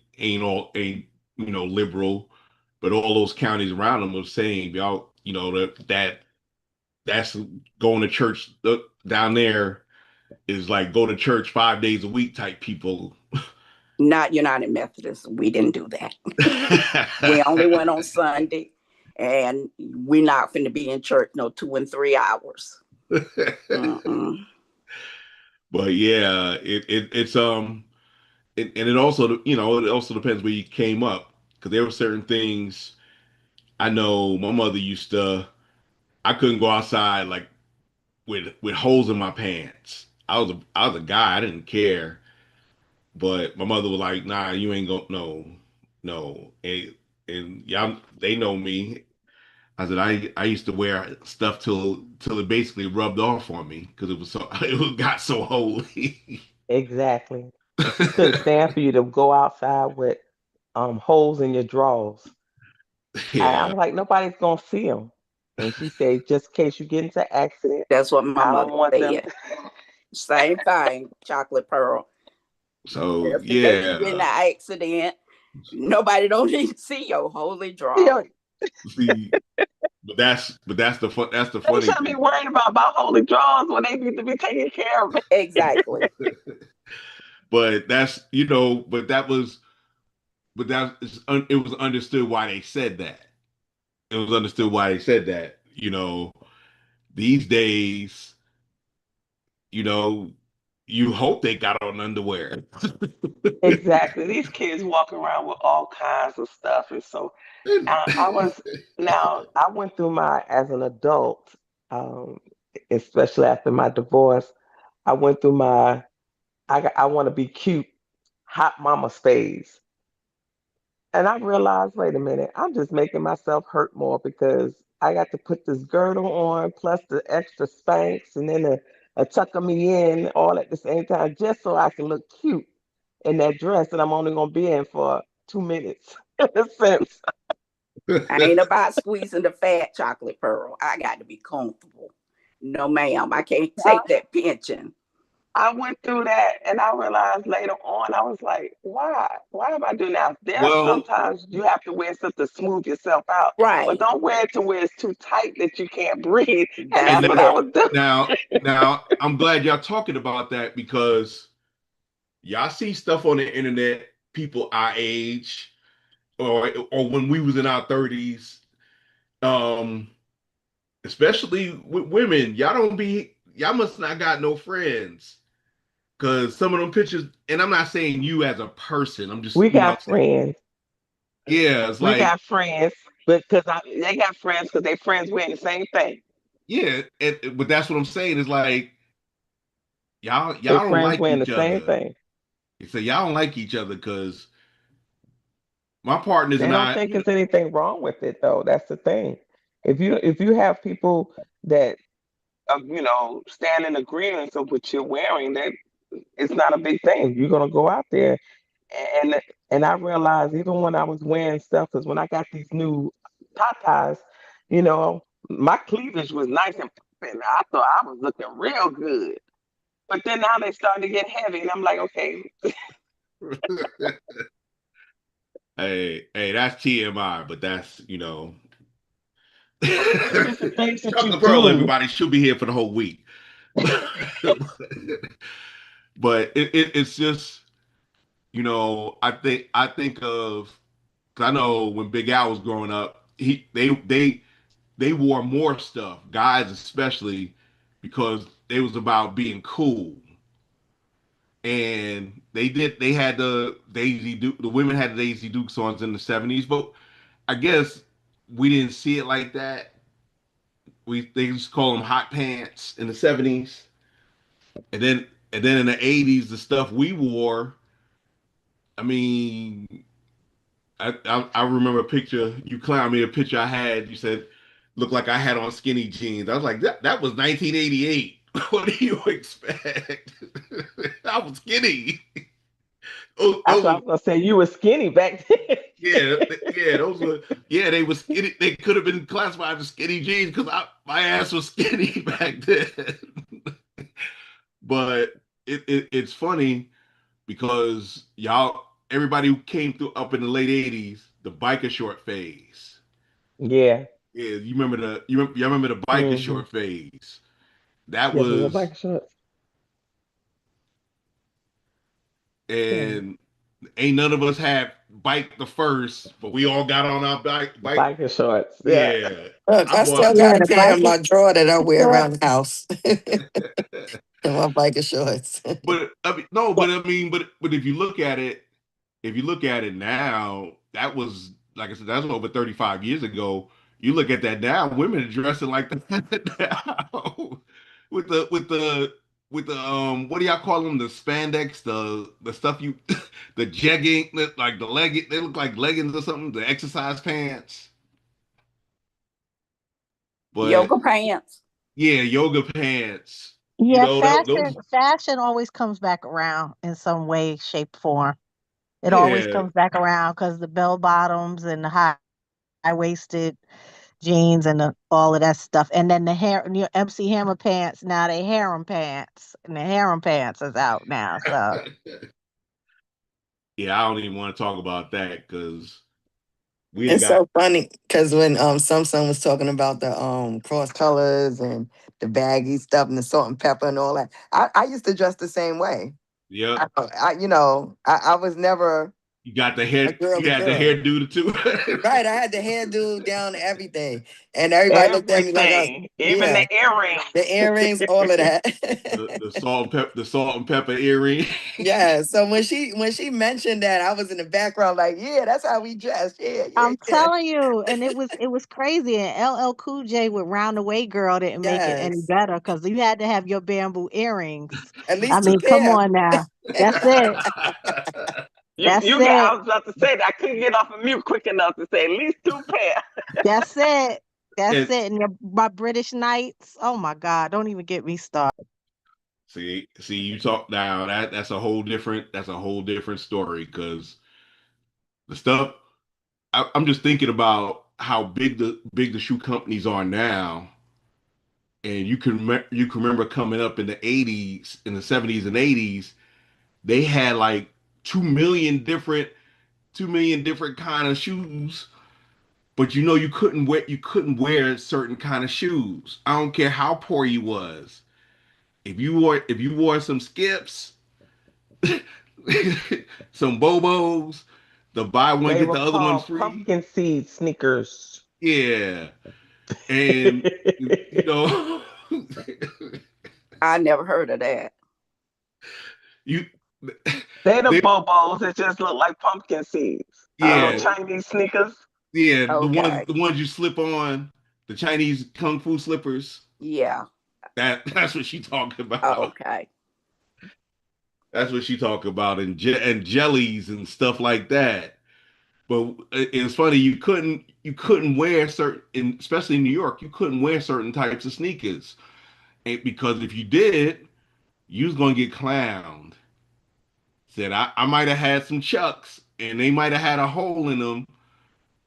liberal, but all those counties around them are saying y'all that's going to church down there is like go to church 5 days a week type people. Not United Methodist. We didn't do that. We only went on Sunday, and we're not finna be in church no 2 and 3 hours. But yeah, and it also it also depends where you came up, because there were certain things. I know my mother used to. I couldn't go outside like with holes in my pants. I was a guy. I didn't care, but my mother was like, "Nah, you ain't go. No, no." And y'all, they know me. I said I used to wear stuff till it basically rubbed off on me because it was so it got so holy. Exactly. And she couldn't stand for you to go outside with holes in your drawers. I Yeah. was like, nobody's gonna see them. And she said, just in case you get into an accident, That's what my I mother don't want them. said. Same thing, Chocolate Pearl. So Just in case you get in yeah. an accident, nobody don't need to see your holy You draw. know, See, that's the they funny shouldn't be thing. worried about my holy drawers when they need to be taken care of. Exactly. But it was understood why they said that. It was understood why they said that. These days, you know, you hope they got on underwear. Exactly. These kids walk around with all kinds of stuff. And so I went through as an adult, um, especially after my divorce, I went through I want to be cute, hot mama phase. And I realized, wait a minute, I'm just making myself hurt more because I got to put this girdle on, plus the extra Spanx, and then a tucking me in all at the same time, just so I can look cute in that dress that I'm only gonna be in for 2 minutes. Since I ain't about squeezing the fat, Chocolate Pearl. I got to be comfortable. No, ma'am, I can't take that pension. I went through that, and I realized later on, I was like, why? Why am I doing that? There are Well, sometimes you have to wear stuff to smooth yourself out, but Right. don't wear it to where it's too tight that you can't breathe. And That's and that's what I it. was doing. now I'm glad y'all talking about that, because y'all see stuff on the internet, people our age or when we was in our 30s, um, especially with women, y'all must not got no friends. Cause some of them pictures, and I'm not saying you as a person, I'm just, We got friends. yeah, it's We like, got friends, but they got friends because they friends wearing the same thing. yeah, but that's what I'm saying. It's like They y'all don't friends like wearing the each same other. thing. So y'all don't like each other because my partners They and don't I, think there's anything wrong with it though. That's the thing. If you have people that stand in agreement of what you're wearing, that it's not a big thing. You're gonna go out there, and and I realized even when I was wearing stuff, because when I got these new tatas, my cleavage was nice and popping. I thought I was looking real good, but then now they starting to get heavy, and I'm like, okay, hey, that's TMI, but that's well, it's just the things that you Chocolate Pearl. do. Everybody should be here for the whole week. But it's just I think of, 'cause I know when Big Al was growing up, they wore more stuff, guys especially, because it was about being cool. And they had the women had the Daisy Duke songs in the 70s, but I guess we didn't see it like that. They used to call them hot pants in the 70s. And then in the 80s, the stuff we wore, I mean, I remember a picture you clowned me, a picture I had. You said looked like I had on skinny jeans. I was like, that was 1988. What do you expect? I was skinny. Oh, That's what I was gonna say. You were skinny back then. those were they were skinny. They could have been classified as skinny jeans because my ass was skinny back then. But it's funny because everybody who came through up in the late 80s, the biker short phase. Yeah. Yeah, y'all remember the biker Mm-hmm. short phase. That Yes, we were was bike shorts. Yeah. and ain't none of us had bike the first, but we all got on our bike. Biker shorts. Yeah. Yeah. Look, I I bought still Yeah, got a the pair in biker my drawer that I wear shorts. around the house. And my biker shorts. but I mean no, but I mean, but if you look at it, now, that was like I said, that's over 35 years ago. You look at that now, women are dressing like that now. With the what do y'all call them? The spandex, the stuff you the jegging, like the legging, they look like leggings or something, the exercise pants. But Yoga pants. yeah, yoga pants. Yeah, Those fashion always comes back around in some way, shape, form. It always yeah. comes back around because the bell bottoms and the high waisted jeans and all of that stuff, and then the hair, MC Hammer pants. Now they harem pants, and the harem pants is out now. So Yeah, I don't even want to talk about that because we done It's got so funny because when Samsung was talking about the cross colors and the baggy stuff and the salt and pepper and all that, I used to dress the same way. yep. I was never You got the a hair. You girly had the girl. hairdo too. Right, I had the hairdo down to everything. And everybody looked at me like Everything. Even yeah, the earrings. the earrings, all of that. the salt and pepper earring. Yeah. So when she mentioned that, I was in the background like, yeah, that's how we dress. Yeah, yeah, I'm yeah. telling you, and it was crazy. And LL Cool J with Round the Way Girl didn't make it any Yes. better because you had to have your bamboo earrings. At I least two mean, come pair. on now. That's it. That's I it. was about to say that I couldn't get off of mute quick enough to say at least two pair. That's it. That's And it. And my British Knights. Oh my God! Don't even get me started. see, you talk now. That's a whole different story because the stuff. I'm just thinking about how big the shoe companies are now, and you can remember coming up in the 80s, in the 70s and 80s, they had like 2 million different kind of shoes. But you couldn't wear certain kind of shoes. I don't care how poor you was. If you wore some skips, some bobos, the buy one They get were the other one called free. pumpkin seed sneakers. Yeah, and you know, I never heard of that. you They're the they bobos that just look like pumpkin seeds. yeah Chinese sneakers. yeah the ones Okay. the ones you slip on, the Chinese kung fu slippers. Yeah. That's what she talking about. Okay. That's what she talk about, and jellies and stuff like that. But it's funny you couldn't wear certain, especially in New York, you couldn't wear certain types of sneakers, because if you did, you was gonna get clowned. Said I might have had some Chucks, and they might have had a hole in them,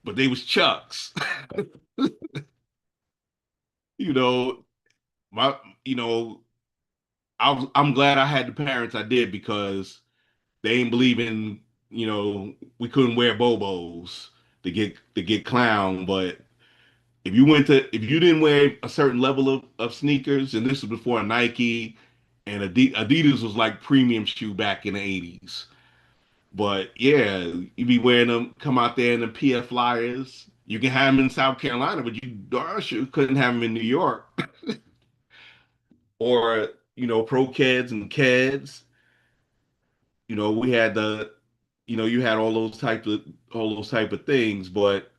but they was Chucks. you know, my you know I'm glad I had the parents I did because they ain't believe in we couldn't wear bobos to get clown. But if you didn't wear a certain level of sneakers, and this was before Nike and Adidas was like premium shoe back in the 80s. But yeah, you be wearing them, come out there in the PF Flyers. You can have them in South Carolina, but you darn sure couldn't have them in New York. or pro kids and kids. We had you had all those type of things, but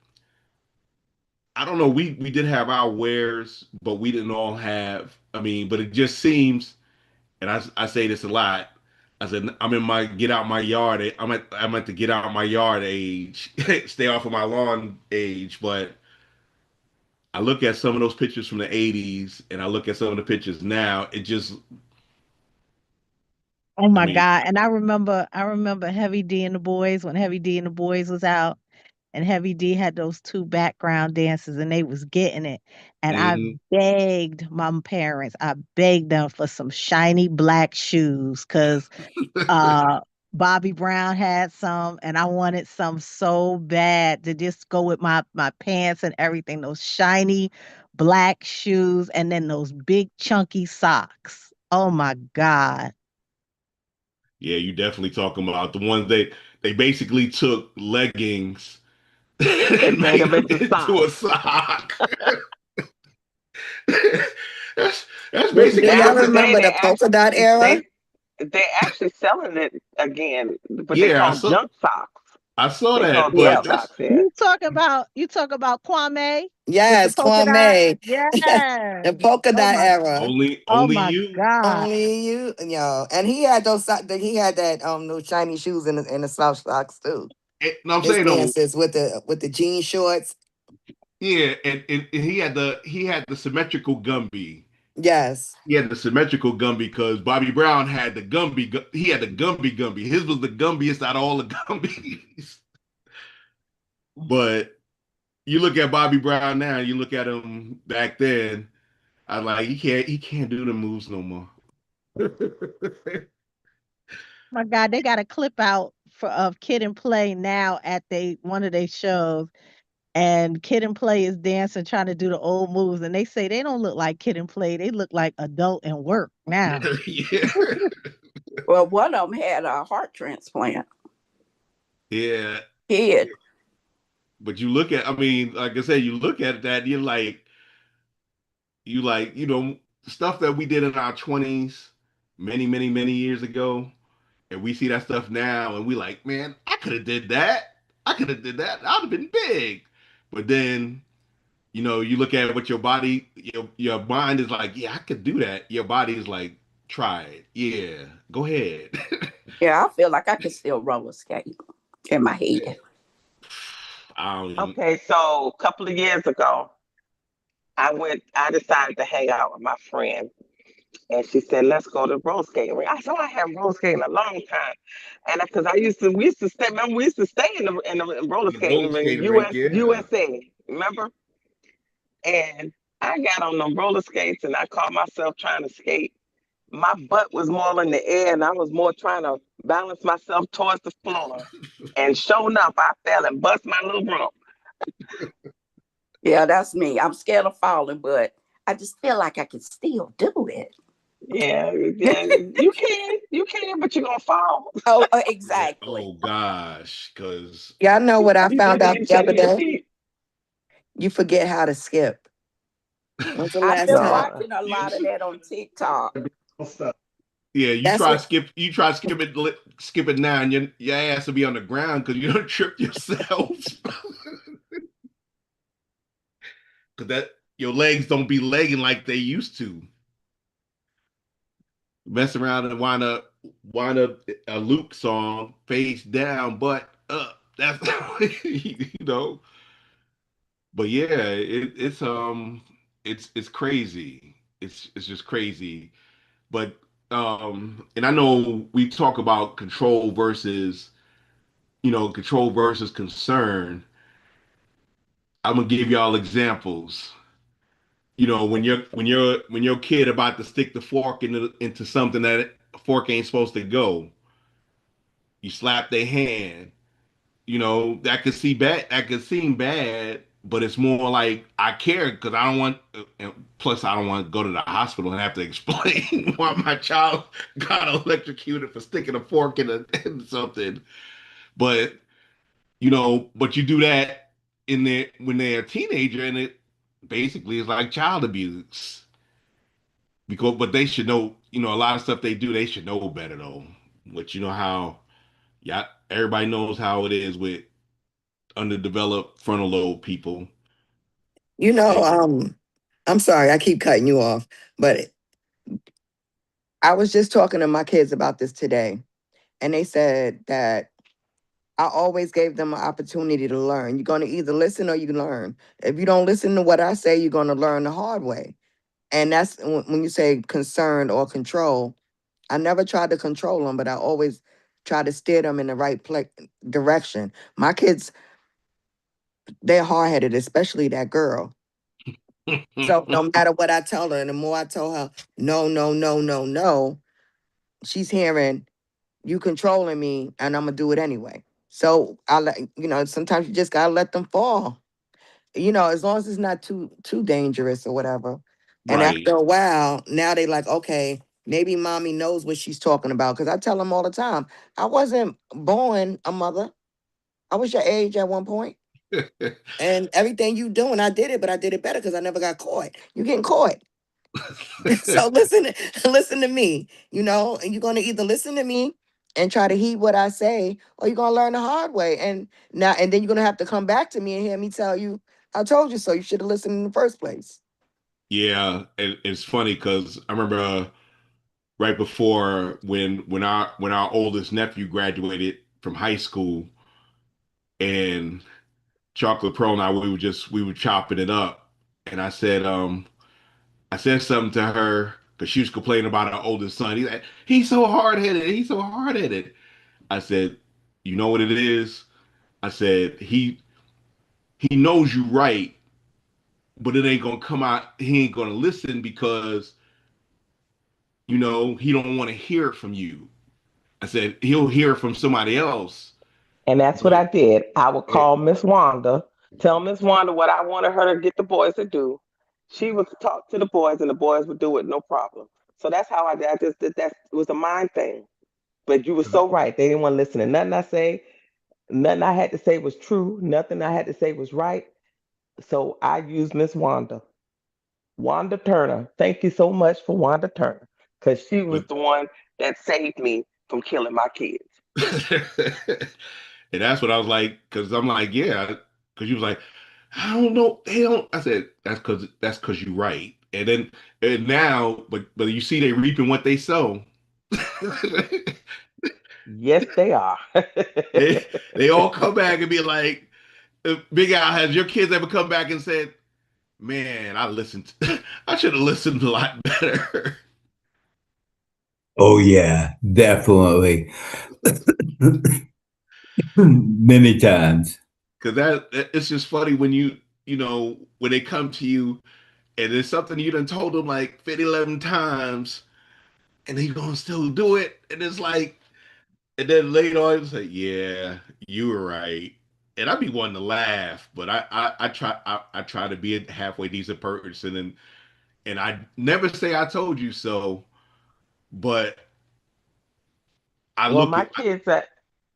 I don't know. We did have our wares, but we didn't all have. I mean, but it just seems, and I say this a lot. I said I'm in my get out my yard. I'm at the get out my yard age, stay off of my lawn age. But I look at some of those pictures from the '80s, and I look at some of the pictures now. It just, Oh I my mean, God. And I remember Heavy D and the Boys when Heavy D and the Boys was out and Heavy D had those two background dances and they was getting it. And I mhm. begged my parents, I begged them for some shiny black shoes because uh Bobby Brown had some and I wanted some so bad to just go with my pants and everything, those shiny black shoes and then those big chunky socks. Oh my God. Yeah, you definitely talking about the ones they basically took leggings and and made made them them into into a socks. sock. that's that's Do basically Now y'all what the today remember the polka dot era? they actually selling it again, but they yeah, call junk socks. I saw They call that, junk but Yep. that's socks. Yeah. You talk about Kwame with the Yes, polka dot? Kwame. Yes. The polka Oh dot my era. oh only my you. God. Only you, yo. And he had he had that those shiny shoes and the slouch socks too. No, I'm His saying though, dances with the jean shorts. yeah, and he had the symmetrical Gumby. Yes. He had the symmetrical Gumby because Bobby Brown had the Gumby. He had the Gumby Gumby. His was the Gumbiest out of all the Gumbies. But you look at Bobby Brown now, you look at him back then. I like he can't do the moves no more. My God, they got a clip out of Kid and Play now at they one of their shows, and Kid and Play is dancing, trying to do the old moves, and they say they don't look like Kid and Play, they look like adult and work now. Yeah, Well, one of them had a heart transplant. yeah. Kid. But you look at, I mean, like I said, you look at that, stuff that we did in our 20s, many, many, many years ago, and we see that stuff now, and we like, man, I could have did that. I could have did that. I'd have been big. But then, you look at what your body, your mind is like, yeah, I could do that. Your body is like, try it. Yeah, go ahead. Yeah, I feel like I could still roller skate in my head. I don't even, Okay, so a couple of years ago, I decided to hang out with my friend, and she said, "Let's go to roller skating." I said, "Oh, I haven't roller skating a long time," and because we used to stay. Remember, we used to stay in the roller the roller skating in skating rink, yeah. USA. Remember? And I got on them roller skates, and I caught myself trying to skate. My butt was more in the air, and I was more trying to balance myself towards the floor. And sure enough, I fell and bust my little rump. Yeah, that's me. I'm scared of falling, but I just feel like I can still do it. Yeah, yeah, you can, but you're gonna fall. Oh, Yeah. exactly. Oh gosh, because Y'all know what I You found just out need to the other shake your day? feet. You forget how to skip. When's the I've last been time? No. watching a lot of that on TikTok. yeah, you That's try what skip, you try skip it now, and your ass will be on the ground because you don't trip yourself. Because that your legs don't be legging like they used to. Mess around and wind up a Luke song face down, butt up. That's you know. But yeah, it's crazy. It's just crazy. But and I know we talk about control versus concern. I'm gonna give y'all examples. When your kid about to stick the fork into something that fork ain't supposed to go, you slap their hand. That could seem bad, but it's more like I care because I don't want. And plus, I don't want to go to the hospital and have to explain why my child got electrocuted for sticking a fork in something. But but you do that when they're a teenager, and it basically is like child abuse. because but they should know, a lot of stuff they do, they should know better though. But you know how, yeah, everybody knows how it is with underdeveloped frontal lobe people. You know, They, I'm sorry, I keep cutting you off, but I was just talking to my kids about this today, and they said that I always gave them an opportunity to learn. You're going to either listen or you learn. If you don't listen to what I say, you're going to learn the hard way. And that's when you say concern or control. I never tried to control them, but I always try to steer them in the right direction. My kids, they're hard headed, especially that girl. So no matter what I tell her, and the more I tell her, no, no, no, no, no, she's hearing you controlling me, and I'm gonna do it anyway. So I let sometimes you just gotta let them fall. As long as it's not too dangerous or whatever. And right. after a while, now they like, okay, maybe mommy knows what she's talking about. Because I tell them all the time, I wasn't born a mother. I was your age at one point. And everything you doing, I did it, but I did it better because I never got caught. You getting caught. So listen to me, and you're gonna either listen to me and try to heed what I say, or you're gonna learn the hard way. And then you're gonna have to come back to me and hear me tell you, I told you so. You should have listened in the first place. Yeah, it's funny because I remember right before when our oldest nephew graduated from high school, and Chocolate Pearl and I, we were chopping it up, and I said something to her because she was complaining about her oldest son. He's so hard headed. He's so hard headed. I said, you know what it is? I said he knows you right, but it ain't gonna come out. He ain't gonna listen because he don't want to hear it from you. I said he'll hear it from somebody else. And that's what But I did. I would it, call Miss Wanda, tell Miss Wanda what I wanted her to get the boys to do. She would talk to the boys, and the boys would do it no problem. So that's how I did. I just did that. It was a mind thing. But you were so right. They didn't want to listen to nothing I say. Nothing I had to say was true. Nothing I had to say was right. So I used Miss Wanda. Wanda Turner. Thank you so much for Wanda Turner. Because she was but the one that saved me from killing my kids. and that's what I was like, because I'm like, yeah, because you was like, I don't know, they don't. I said that's because you're right. And now, but you see, they reaping what they sow. Yes, they are. they all come back and be like, Big Al, has your kids ever come back and said, "Man, I should have listened a lot better." Oh yeah, definitely. Many times. Because it's just funny when when they come to you and it's something you done told them like 50, 11 times, and they gonna still do it, and it's like, and then later on it's like, yeah, you were right. And I be wanting to laugh, but I try to be a halfway decent person, and I never say I told you so, but I Well, look at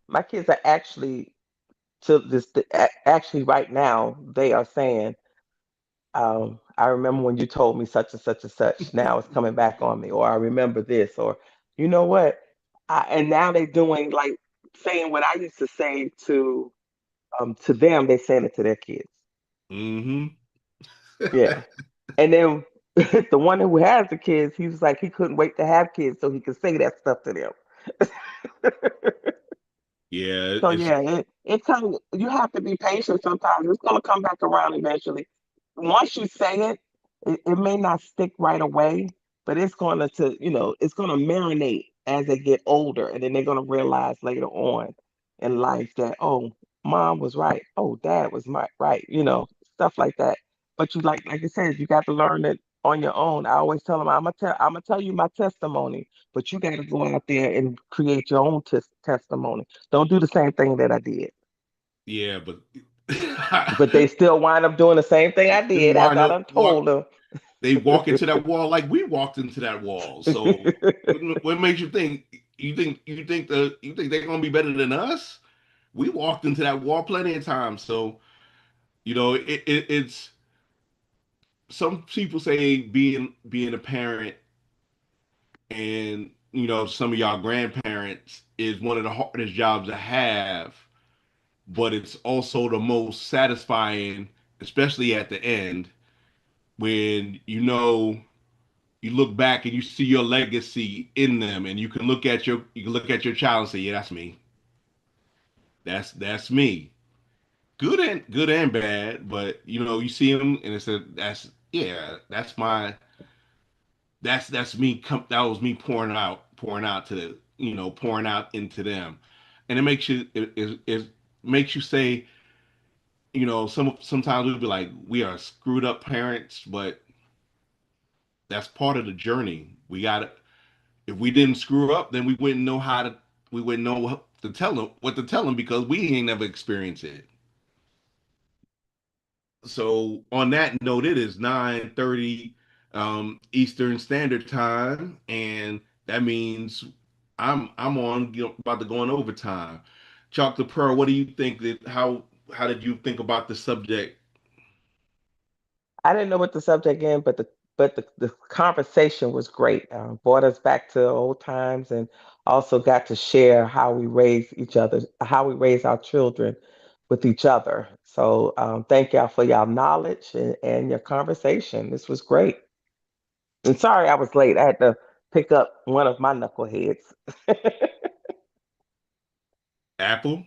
my kids are actually to this actually right now they are saying, I remember when you told me such and such and such. Now it's coming back on me, or I remember this, or you know what? And now they're doing like saying what I used to say to them. They're saying it to their kids. mm-hmm. Yeah. And then the one who has the kids, he was like he couldn't wait to have kids so he could say that stuff to them. Yeah, So it's yeah, it kind of you have to be patient sometimes. It's gonna come back around eventually. Once you say it, it may not stick right away, but it's gonna it's gonna marinate as they get older, and then they're gonna realize later on in life that oh, mom was right, oh, dad was right, stuff like that. But you like I said, you got to learn it on your own. I always tell them I'm gonna tell you my testimony, but you got to go out there and create your own testimony. Don't do the same thing that I did. yeah, but But they still wind up doing the same thing I they did after wind I up done told them. they walk into that wall like we walked into that wall. So what makes you think? You think they're gonna be better than us? We walked into that wall plenty of times. So it's some people say being a parent And some of y'all grandparents is one of the hardest jobs to have, but it's also the most satisfying, especially at the end when you look back and you see your legacy in them, and you can look at your child and say, yeah, that's me. That's me. Good and bad, but you see them and it's that's yeah, that's me. That was me pouring out to the pouring out into them, and it makes you say, sometimes we'll be like, we are screwed up parents, but that's part of the journey. We got to If we didn't screw up, then we wouldn't know what to tell them because we ain't never experienced it. So on that note, it is 9:30 Eastern Standard Time, and that means I'm on about to go on overtime. Chalk the Pearl, what do you think that how did you think about the subject? I didn't know what the subject in, but the conversation was great. Brought us back to old times, and also got to share how we raise each other, how we raise our children with each other. So thank y'all for y'all knowledge and your conversation. This was great. And sorry I was late. I had to pick up one of my knuckleheads. Apple?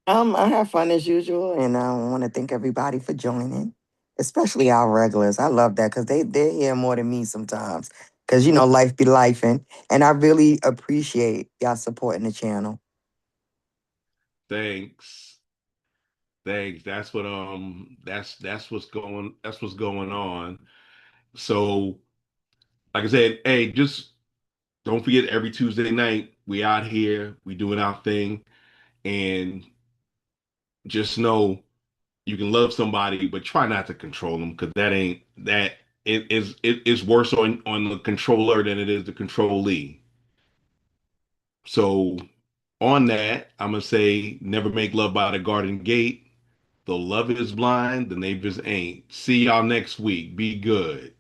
I have fun as usual, and I want to thank everybody for joining, especially our regulars. I love that because they're here more than me sometimes. Because life be lifing, and I really appreciate y'all supporting the channel. Thanks. Thanks. That's what's going on. So like I said, hey, just don't forget every Tuesday night we out here, we doing our thing, and just know you can love somebody, but try not to control them because that ain't that it is worse on the controller than it is the controlee. So on that, I'm gonna say never make love by the garden gate. Though love is blind, the neighbors ain't. See y'all next week. Be good.